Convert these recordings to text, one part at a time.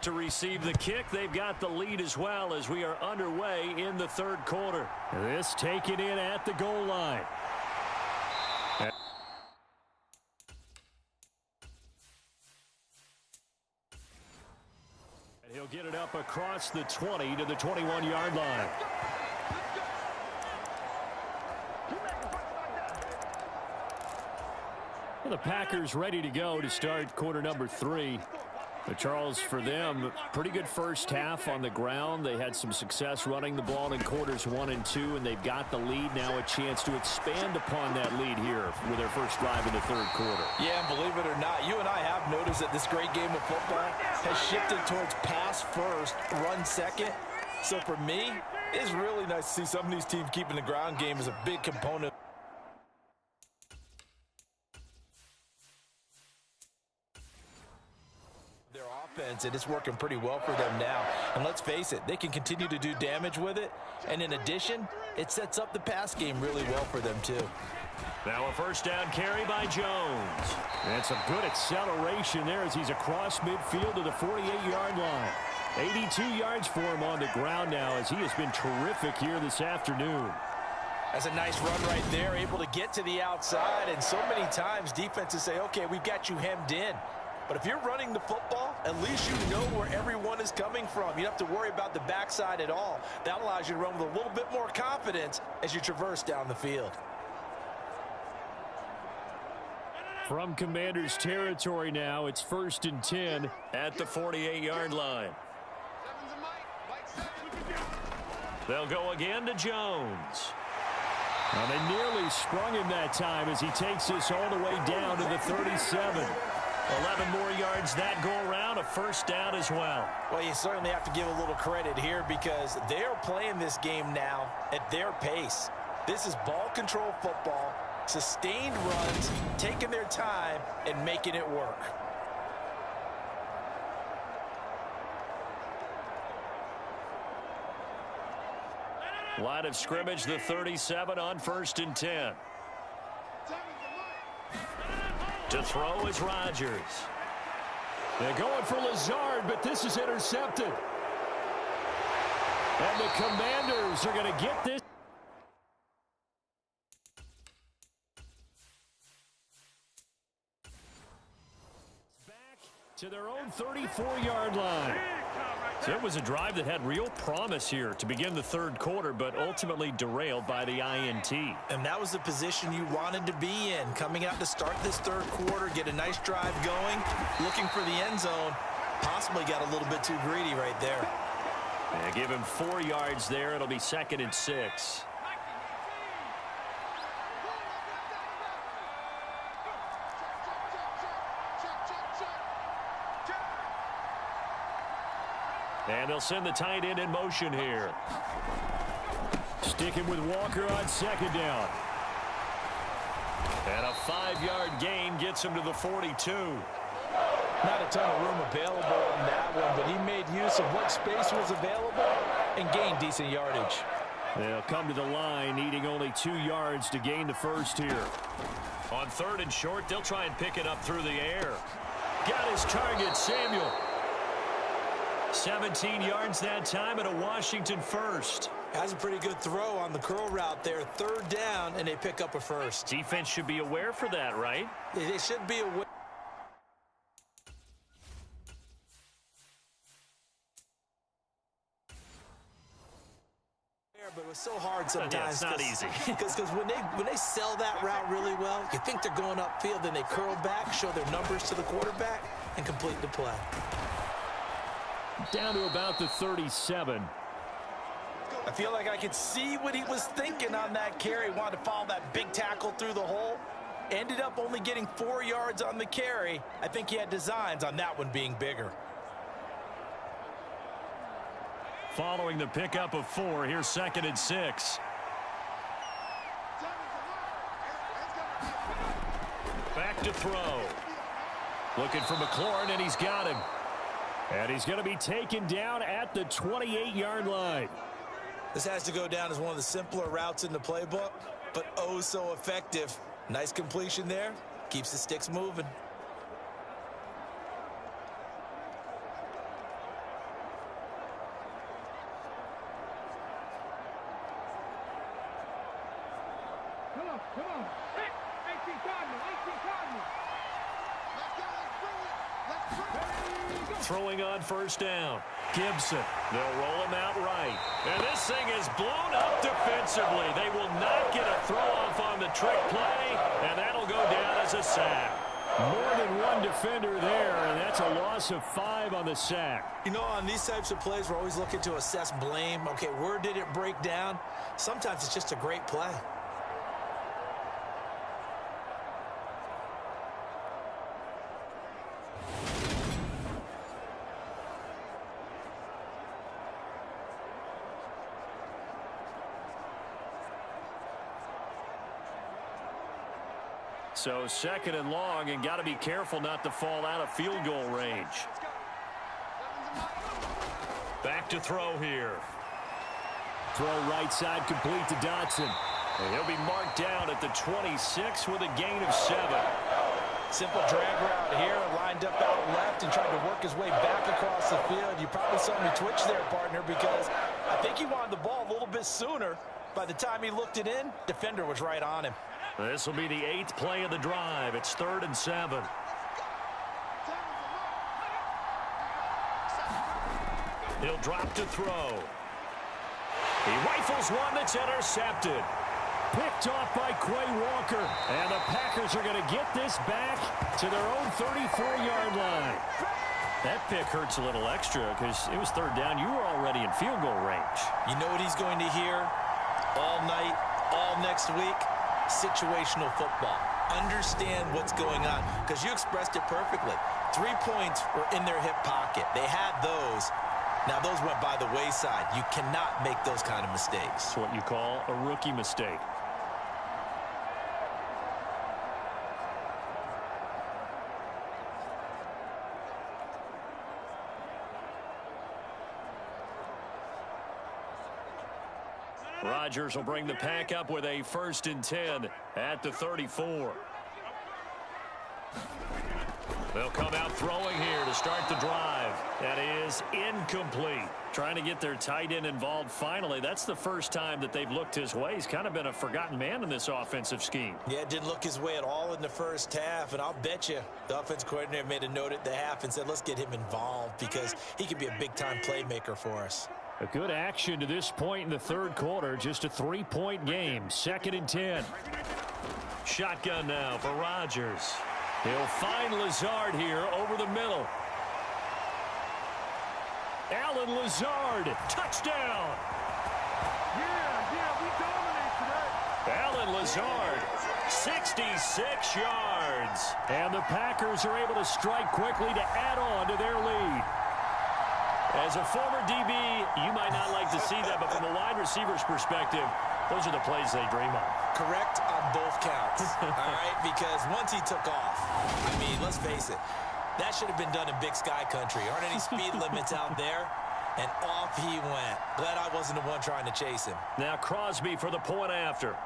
to receive the kick. They've got the lead as well as we are underway in the third quarter. This taken in at the goal line. And he'll get it up across the 20 to the 21-yard line. Well, the Packers ready to go to start quarter number 3. But Charles, for them, pretty good first half on the ground. They had some success running the ball in quarters 1 and 2, and they've got the lead. Now a chance to expand upon that lead here with their first drive in the third quarter. Yeah, and believe it or not, you and I have noticed that this great game of football has shifted towards pass first, run second. So for me, it's really nice to see some of these teams keeping the ground game as a big component. And it's working pretty well for them now. And let's face it, they can continue to do damage with it. And in addition, it sets up the pass game really well for them too. Now a first down carry by Jones. And some good acceleration there as he's across midfield to the 48-yard line. 82 yards for him on the ground now as he has been terrific here this afternoon. That's a nice run right there, able to get to the outside. And so many times defenses say, okay, we've got you hemmed in. But if you're running the football, at least you know where everyone is coming from. You don't have to worry about the backside at all. That allows you to run with a little bit more confidence as you traverse down the field. From Commanders territory now, it's 1st and 10 at the 48-yard line. They'll go again to Jones. Now they nearly sprung him that time as he takes this all the way down to the 37. 11 more yards that go around, a first down as well. Well, you certainly have to give a little credit here because they're playing this game now at their pace. This is ball control football, sustained runs, taking their time and making it work. Line of scrimmage, the 37 on 1st and 10. To throw is Rodgers. They're going for Lazard, but this is intercepted. And the Commanders are going to get this. Back to their own 34-yard line. So it was a drive that had real promise here to begin the third quarter, but ultimately derailed by the INT. And that was the position you wanted to be in, coming out to start this third quarter, get a nice drive going, looking for the end zone. Possibly got a little bit too greedy right there. Yeah, give him 4 yards there. It'll be 2nd and 6. And they'll send the tight end in motion here. Sticking with Walker on 2nd down. And a 5-yard gain gets him to the 42. Not a ton of room available on that one, but he made use of what space was available and gained decent yardage. They'll come to the line, needing only 2 yards to gain the first here. On 3rd and short, they'll try and pick it up through the air. Got his target, Samuel. 17 yards that time and a Washington first. That's a pretty good throw on the curl route there. 3rd down, and they pick up a first. Defense should be aware for that, right? They should be aware. But it was so hard sometimes. Yeah, it's not easy. Because when they sell that route really well, you think they're going upfield, then they curl back, show their numbers to the quarterback, and complete the play. Down to about the 37. I feel like I could see what he was thinking on that carry. Wanted to follow that big tackle through the hole. Ended up only getting 4 yards on the carry. I think he had designs on that one being bigger. Following the pickup of 4, here's 2nd and 6. Back to throw. Looking for McLaurin, and he's got him. And he's going to be taken down at the 28-yard line. This has to go down as one of the simpler routes in the playbook, but oh so effective. Nice completion there. Keeps the sticks moving. Throwing on first down. Gibson. They'll roll him out right. And this thing is blown up defensively. They will not get a throw-off on the trick play, and that'll go down as a sack. More than one defender there, and that's a loss of 5 on the sack. You know, on these types of plays, we're always looking to assess blame. Okay, where did it break down? Sometimes it's just a great play. So second and long, and got to be careful not to fall out of field goal range. Back to throw here. Throw right side complete to Dotson. And he'll be marked down at the 26 with a gain of 7. Simple drag route here, lined up out left and tried to work his way back across the field. You probably saw me twitch there, partner, because I think he wanted the ball a little bit sooner. By the time he looked it in, defender was right on him. This will be the 8th play of the drive. It's 3rd and 7. He'll drop to throw. He rifles one that's intercepted. Picked off by Quay Walker. And the Packers are going to get this back to their own 34-yard line. That pick hurts a little extra because it was 3rd down. You were already in field goal range. You know what he's going to hear all night, all next week? Situational football. Understand what's going on, because you expressed it perfectly. 3 points were in their hip pocket. They had those. Now those went by the wayside. You cannot make those kind of mistakes. That's what you call a rookie mistake. Rodgers will bring the pack up with a 1st and 10 at the 34. They'll come out throwing here to start the drive. That is incomplete. Trying to get their tight end involved finally. That's the first time that they've looked his way. He's kind of been a forgotten man in this offensive scheme. Yeah, it didn't look his way at all in the first half, and I'll bet you the offense coordinator made a note at the half and said, let's get him involved because he could be a big-time playmaker for us. A good action to this point in the 3rd quarter. Just a 3-point game. 2nd and 10. Shotgun now for Rodgers. He'll find Lazard here over the middle. Allen Lazard. Touchdown. Yeah, we dominate today. Allen Lazard. 66 yards. And the Packers are able to strike quickly to add on to their lead. As a former DB, you might not like to see that, but from a wide receiver's perspective, those are the plays they dream of. Correct on both counts, all right? Because once he took off, I mean, let's face it, that should have been done in Big Sky Country. Aren't any speed limits out there? And off he went. Glad I wasn't the one trying to chase him. Now Crosby for the point after.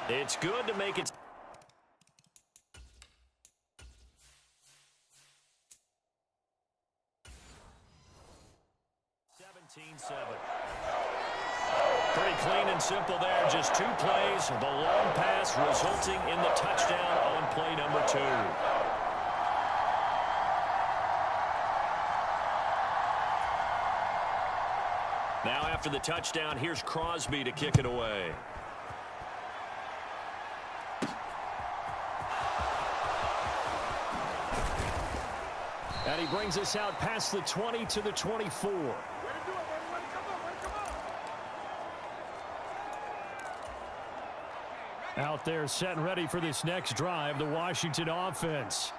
It's good to make it. Pretty clean and simple there. Just 2 plays. The long pass resulting in the touchdown on play number 2. Now after the touchdown, here's Crosby to kick it away. And he brings us out past the 20 to the 24. Out there set and ready for this next drive, the Washington offense.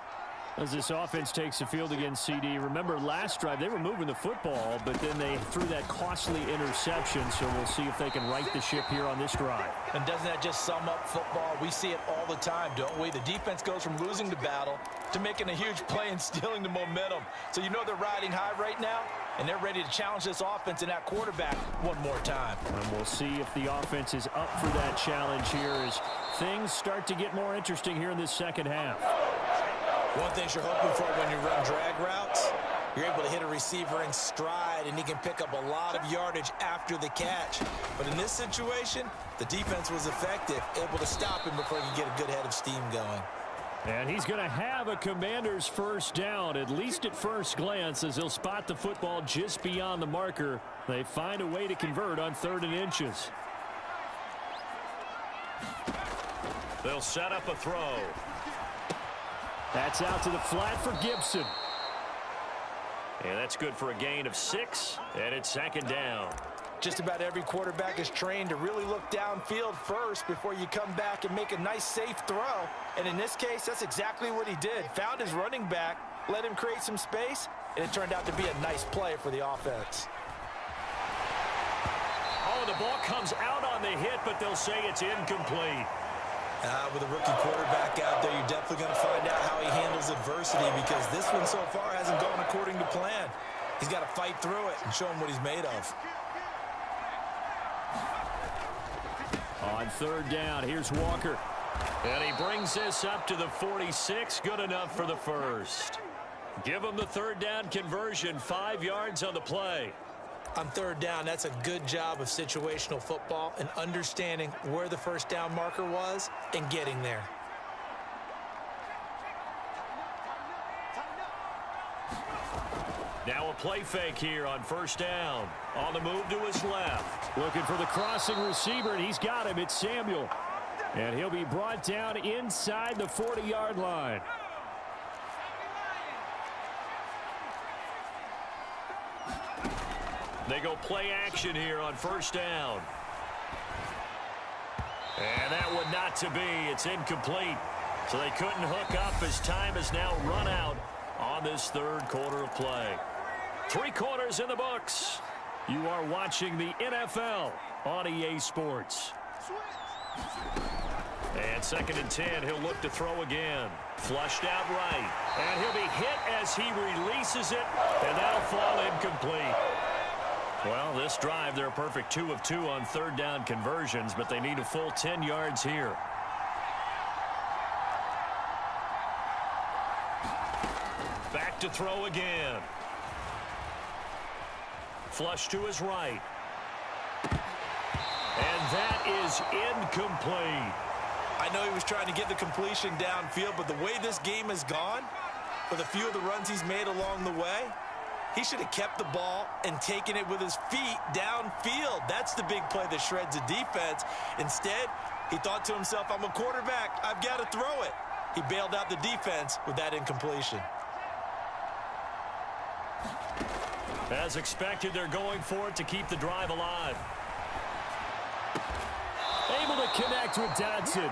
As this offense takes the field against CD. Remember, last drive, they were moving the football, but then they threw that costly interception, so we'll see if they can right the ship here on this drive. And doesn't that just sum up football? We see it all the time, don't we? The defense goes from losing the battle to making a huge play and stealing the momentum. So you know they're riding high right now, and they're ready to challenge this offense and that quarterback one more time. And we'll see if the offense is up for that challenge here as things start to get more interesting here in this second half. One thing you're hoping for when you run drag routes, You're able to hit a receiver in stride, and he can pick up a lot of yardage after the catch. But in this situation, the defense was effective, able to stop him before he could get a good head of steam going. And he's going to have a Commander's first down, at least at first glance, as he'll spot the football just beyond the marker. They find a way to convert on 3rd and inches. They'll set up a throw. That's out to the flat for Gibson. And that's good for a gain of 6, and it's 2nd down. Just about every quarterback is trained to really look downfield first before you come back and make a nice, safe throw. And in this case, that's exactly what he did. Found his running back, let him create some space, and it turned out to be a nice play for the offense. Oh, the ball comes out on the hit, but they'll say it's incomplete. With a rookie quarterback out there, you're definitely going to find out how he handles adversity, because this one so far hasn't gone according to plan. He's got to fight through it and show him what he's made of. On 3rd down, here's Walker. And he brings this up to the 46. Good enough for the first. Give him the 3rd down conversion. 5 yards on the play. On 3rd down, that's a good job of situational football and understanding where the first down marker was and getting there. Now a play fake here on 1st down. On the move to his left. Looking for the crossing receiver, and he's got him. It's Samuel. And he'll be brought down inside the 40-yard line. They go play action here on 1st down. And that would not to be. It's incomplete. So they couldn't hook up as time has now run out on this 3rd quarter of play. 3 quarters in the books. You are watching the NFL on EA Sports. And 2nd and 10, he'll look to throw again. Flushed out right. And he'll be hit as he releases it, and that'll fall incomplete. Well, this drive, they're a perfect 2 of 2 on 3rd down conversions, but they need a full 10 yards here. Back to throw again. Flush to his right. And that is incomplete. I know he was trying to get the completion downfield, but the way this game has gone, with a few of the runs he's made along the way, he should have kept the ball and taken it with his feet downfield. That's the big play that shreds the defense. Instead, he thought to himself, I'm a quarterback. I've got to throw it. He bailed out the defense with that incompletion. As expected, they're going for it to keep the drive alive. Able to connect with Dodson.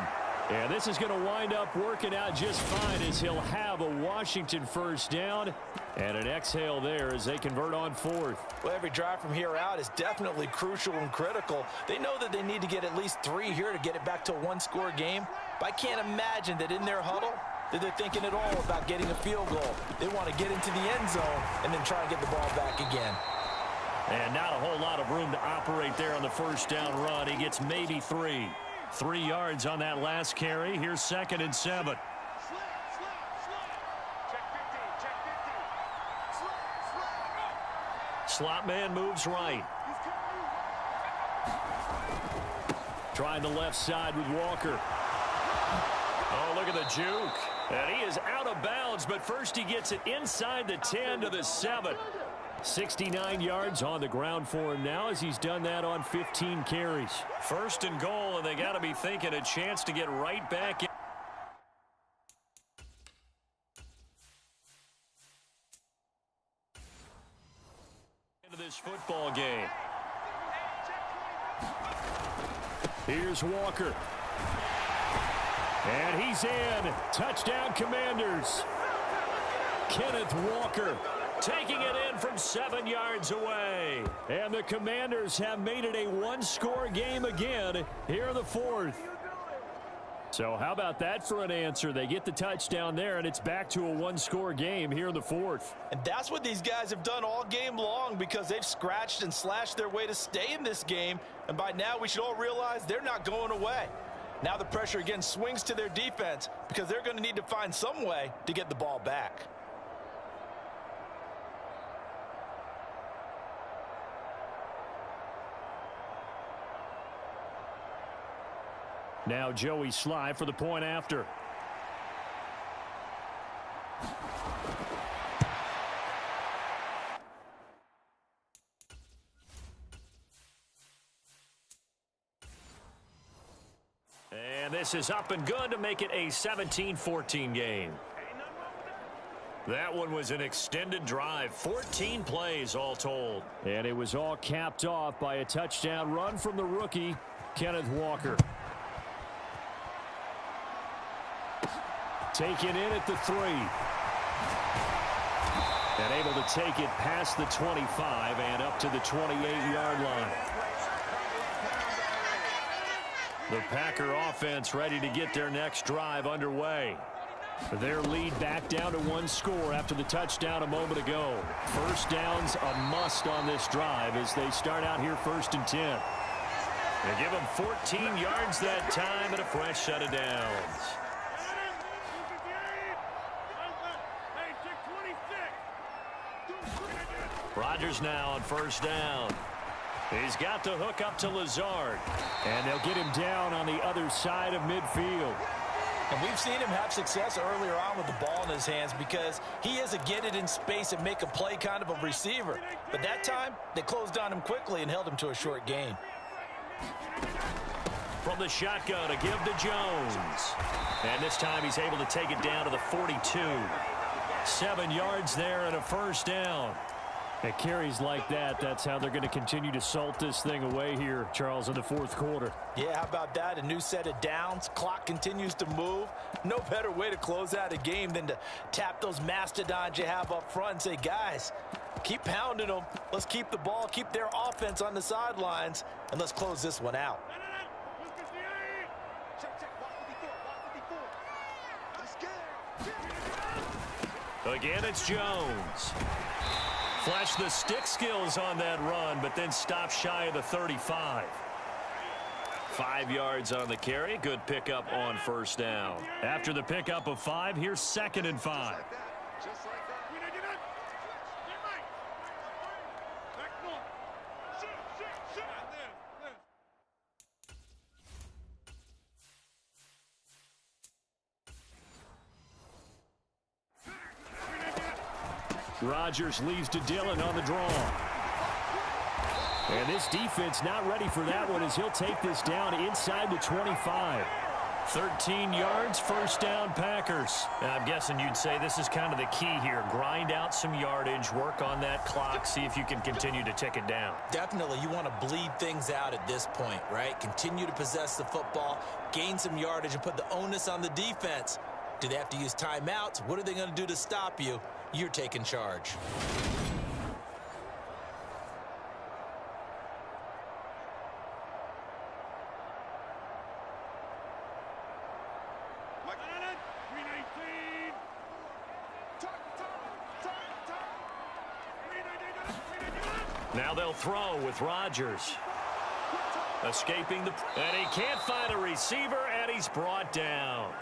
And this is going to wind up working out just fine, as he'll have a Washington first down and an exhale there as they convert on 4th. Well, every drive from here out is definitely crucial and critical. They know that they need to get at least 3 here to get it back to a 1-score game. But I can't imagine that in their huddle that they're thinking at all about getting a field goal. They want to get into the end zone and then try and get the ball back again. And not a whole lot of room to operate there on the first down run. He gets maybe 3. 3 yards on that last carry. Here's 2nd and 7. Slot man moves right. Trying the left side with Walker. Oh, look at the juke. And he is out of bounds, but first he gets it inside the 10 to the 7. 69 yards on the ground for him now, as he's done that on 15 carries. 1st and goal, and they got to be thinking a chance to get right back in. Into this football game. Here's Walker. And he's in. Touchdown, Commanders. Kenneth Walker taking it in from 7 yards away. And the Commanders have made it a 1-score game again here in the 4th. So how about that for an answer? They get the touchdown there, and it's back to a 1-score game here in the 4th. And that's what these guys have done all game long, because they've scratched and slashed their way to stay in this game. And by now, we should all realize they're not going away. Now the pressure again swings to their defense, because they're going to need to find some way to get the ball back. Now Joey Sly for the point after. And this is up and good to make it a 17-14 game. That one was an extended drive, 14 plays all told. And it was all capped off by a touchdown run from the rookie, Kenneth Walker. Taken in at the 3. And able to take it past the 25 and up to the 28-yard line. The Packer offense ready to get their next drive underway. Their lead back down to 1 score after the touchdown a moment ago. First down's a must on this drive as they start out here 1st and 10. They give them 14 yards that time and a fresh set of downs. Rodgers now on 1st down. He's got the hook up to Lazard. And they'll get him down on the other side of midfield. And we've seen him have success earlier on with the ball in his hands because he is a get it in space and make a play kind of a receiver. But that time, they closed on him quickly and held him to a short gain. From the shotgun to give to Jones. And this time he's able to take it down to the 42. 7 yards there and a first down. At carries like that, that's how they're going to continue to salt this thing away here, Charles, in the 4th quarter. Yeah, how about that? A new set of downs. Clock continues to move. No better way to close out a game than to tap those mastodons you have up front and say, guys, keep pounding them. Let's keep the ball, keep their offense on the sidelines, and let's close this one out. Again, it's Jones. Flashed the stick skills on that run, but then stopped shy of the 35. 5 yards on the carry. Good pickup on 1st down. After the pickup of 5, here's 2nd and 5. Rodgers leaves to Dillon on the draw. And this defense not ready for that one as he'll take this down inside the 25. 13 yards, 1st down Packers. And I'm guessing you'd say this is kind of the key here. Grind out some yardage, work on that clock, see if you can continue to tick it down. Definitely, you want to bleed things out at this point, right? Continue to possess the football, gain some yardage, and put the onus on the defense. Do they have to use timeouts? What are they going to do to stop you? You're taking charge. Now they'll throw with Rodgers. Escaping the... And he can't find a receiver, and he's brought down.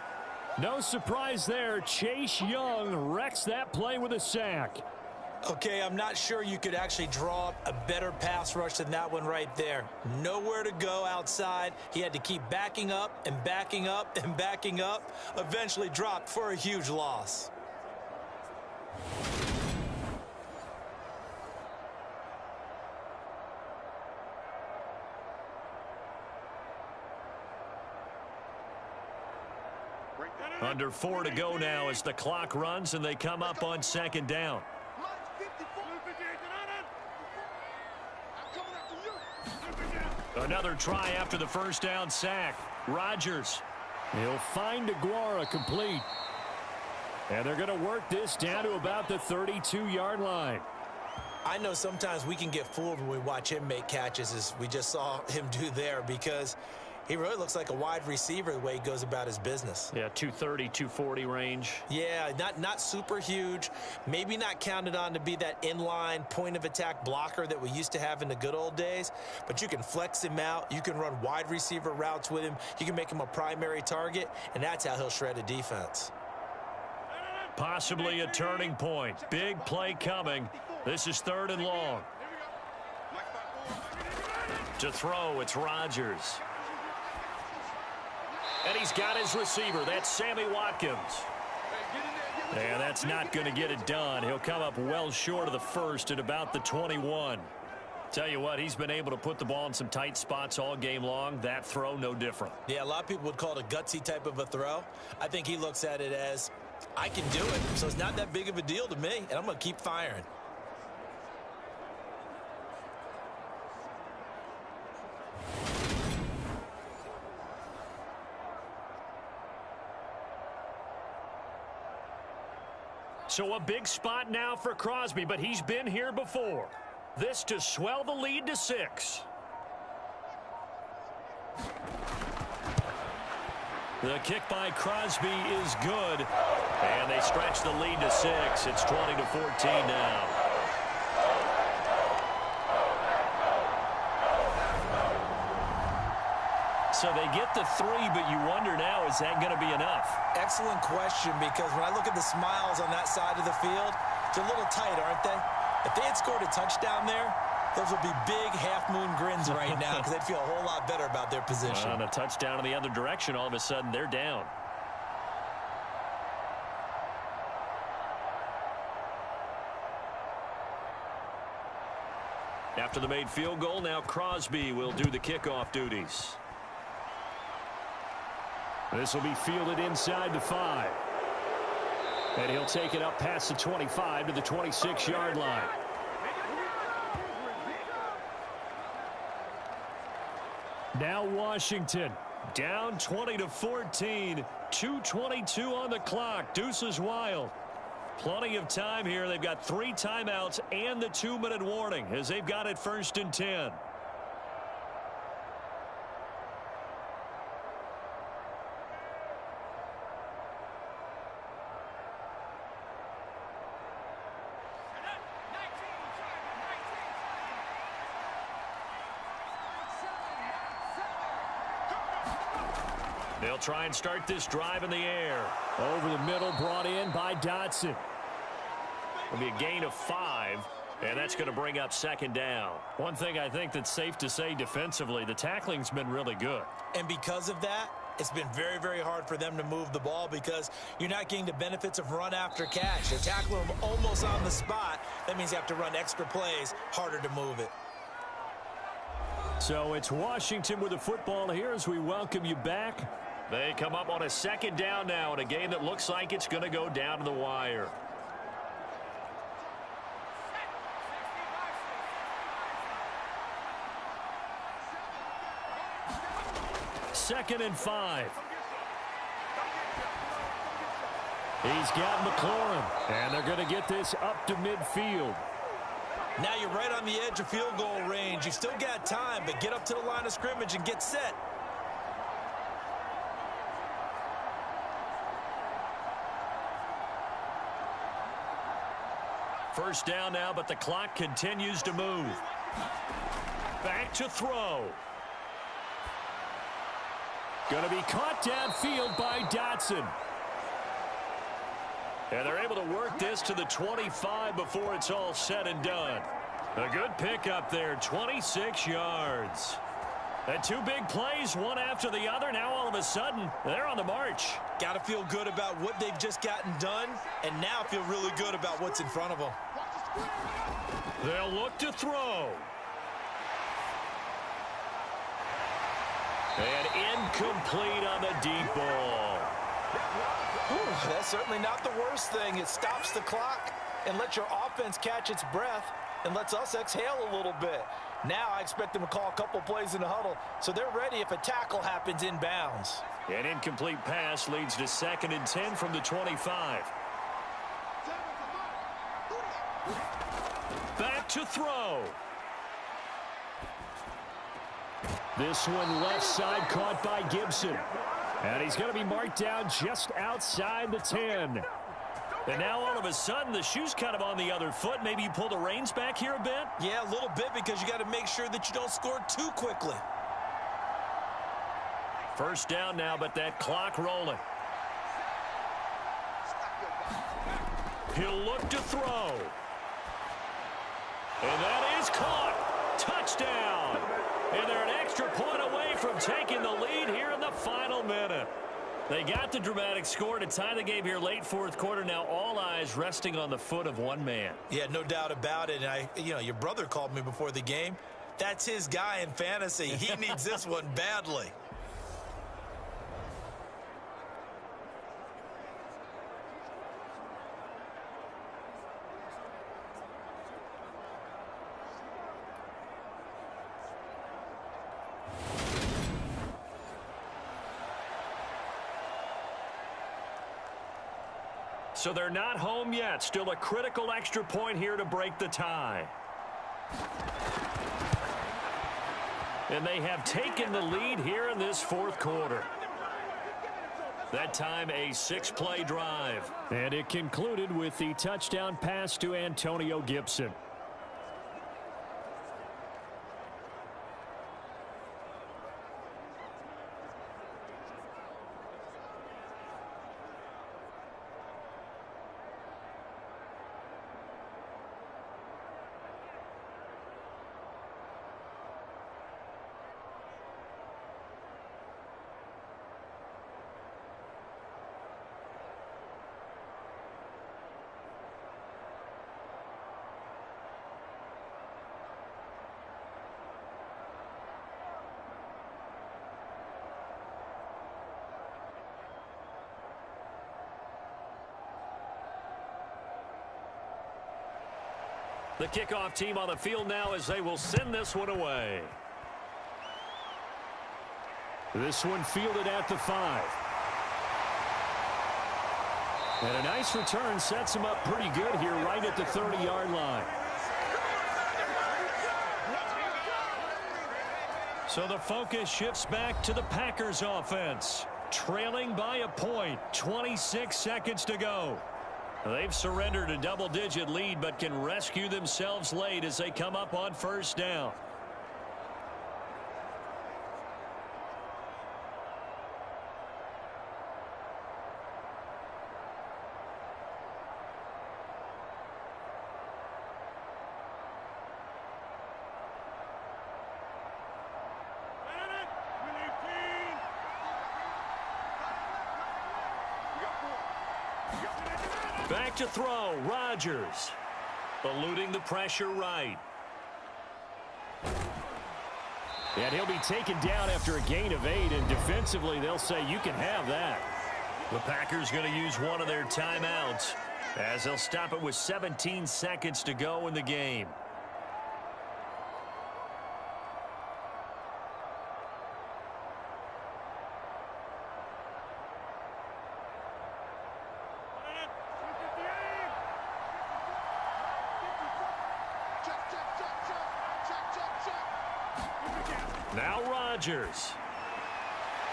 No surprise there. Chase Young wrecks that play with a sack. Okay, I'm not sure you could actually draw up a better pass rush than that one right there. Nowhere to go outside. He had to keep backing up and backing up and backing up. Eventually dropped for a huge loss. Under 4 to go now as the clock runs and they come up on 2nd down. Another try after the 1st down sack. Rodgers. He'll find Aguara complete. And they're going to work this down to about the 32-yard line. I know sometimes we can get fooled when we watch him make catches, as we just saw him do there, because he really looks like a wide receiver the way he goes about his business. Yeah, 230, 240 range. Yeah, not super huge. Maybe not counted on to be that inline point-of-attack blocker that we used to have in the good old days. But you can flex him out. You can run wide receiver routes with him. You can make him a primary target, and that's how he'll shred a defense. Possibly a turning point. Big play coming. This is 3rd and long. To throw, it's Rodgers. And he's got his receiver. That's Sammy Watkins. And that's not going to get it done. He'll come up well short of the first at about the 21. Tell you what, he's been able to put the ball in some tight spots all game long. That throw, no different. Yeah, a lot of people would call it a gutsy type of a throw. I think he looks at it as, I can do it, so it's not that big of a deal to me, and I'm going to keep firing. So a big spot now for Crosby, but he's been here before. This to swell the lead to 6. The kick by Crosby is good. And they stretch the lead to 6. It's 20-14 now. So they get the 3, but you wonder now, is that going to be enough? Excellent question, because when I look at the smiles on that side of the field, they're a little tight, aren't they? If they had scored a touchdown there, those would be big half-moon grins right now because they'd feel a whole lot better about their position. On a touchdown in the other direction, all of a sudden they're down. After the made field goal, now Crosby will do the kickoff duties. This will be fielded inside the 5. And he'll take it up past the 25 to the 26-yard line. Now Washington down 20-14. 2:22 on the clock. Deuce is wild. Plenty of time here. They've got 3 timeouts and the 2-minute warning as they've got it 1st and 10. They'll try and start this drive in the air. Over the middle, brought in by Dotson. It'll be a gain of 5, and that's going to bring up 2nd down. One thing I think that's safe to say defensively, the tackling's been really good. And because of that, it's been very, very hard for them to move the ball because you're not getting the benefits of run after catch. They're tackling them almost on the spot. That means you have to run extra plays, harder to move it. So it's Washington with the football here as we welcome you back. They come up on a 2nd down now in a game that looks like it's going to go down to the wire. Second and 5. He's got McLaurin, and they're going to get this up to midfield. Now you're right on the edge of field goal range. You've still got time, but get up to the line of scrimmage and get set. First down now, but the clock continues to move. Back to throw. Going to be caught downfield by Dotson. And they're able to work this to the 25 before it's all said and done. A good pickup there, 26 yards. And 2 big plays, one after the other. Now all of a sudden, they're on the march. Got to feel good about what they've just gotten done, and now feel really good about what's in front of them. They'll look to throw. And incomplete on the deep ball. Whew, that's certainly not the worst thing. It stops the clock and lets your offense catch its breath and lets us exhale a little bit. Now I expect them to call a couple plays in the huddle, so they're ready if a tackle happens in bounds. An incomplete pass leads to 2nd and 10 from the 25. Back to throw. This one left side caught by Gibson. And he's going to be marked down just outside the 10. And now all of a sudden the shoe's kind of on the other foot. Maybe you pull the reins back here a bit? Yeah, a little bit because you got to make sure that you don't score too quickly. First down now, but that clock rolling. He'll look to throw. And that is caught. Touchdown. And they're an extra point away from taking the lead here in the final minute. They got the dramatic score to tie the game here late fourth quarter. Now all eyes resting on the foot of one man. Yeah, no doubt about it. And your brother called me before the game. That's his guy in fantasy. He needs this one badly. So they're not home yet. Still a critical extra point here to break the tie. And they have taken the lead here in this fourth quarter. That time a 6-play drive. And it concluded with the touchdown pass to Antonio Gibson. The kickoff team on the field now as they will send this one away. This one fielded at the 5. And a nice return sets him up pretty good here right at the 30-yard line. So the focus shifts back to the Packers offense. Trailing by a point, 26 seconds to go. They've surrendered a double-digit lead but can rescue themselves late as they come up on first down. Back to throw, Rodgers. Eluding the pressure right. And he'll be taken down after a gain of 8, and defensively they'll say you can have that. The Packers going to use one of their timeouts as they'll stop it with 17 seconds to go in the game. Now Rodgers.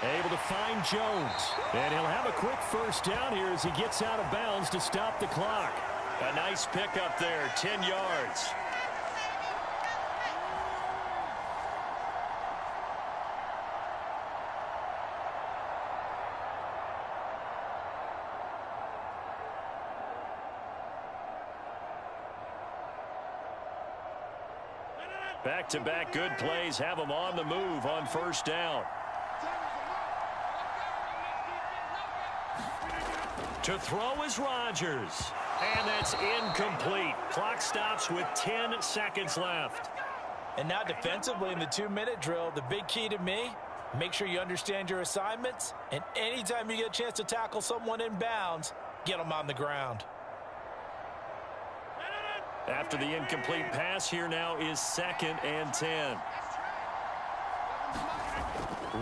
Able to find Jones. And he'll have a quick first down here as he gets out of bounds to stop the clock. A nice pickup there, 10 yards. Back-to-back good plays have them on the move on first down. To throw is Rodgers. And that's incomplete. Clock stops with 10 seconds left. And now defensively in the 2-minute drill, the big key to me, make sure you understand your assignments. And anytime you get a chance to tackle someone in bounds, get them on the ground. After the incomplete pass, here now is 2nd and 10.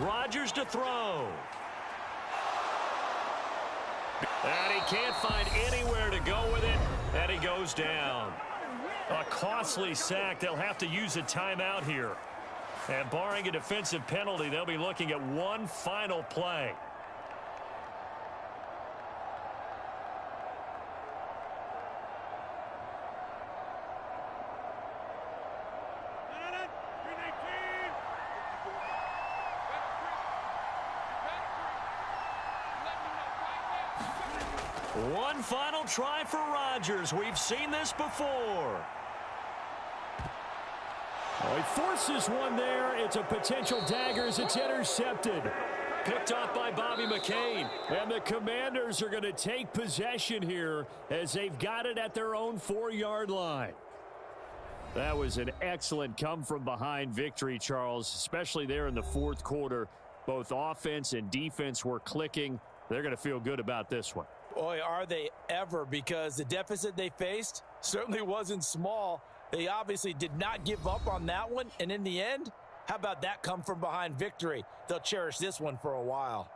Rodgers to throw. And he can't find anywhere to go with it, and he goes down. A costly sack. They'll have to use a timeout here. And barring a defensive penalty, they'll be looking at one final play. One final try for Rodgers. We've seen this before. Oh, he forces one there. It's a potential dagger as it's intercepted. Picked off by Bobby McCain. And the Commanders are going to take possession here as they've got it at their own 4-yard line. That was an excellent come-from-behind victory, Charles, especially there in the fourth quarter. Both offense and defense were clicking. They're going to feel good about this one. Boy, are they ever, because the deficit they faced certainly wasn't small. They obviously did not give up on that one, and in the end, how about that come-from-behind victory? They'll cherish this one for a while.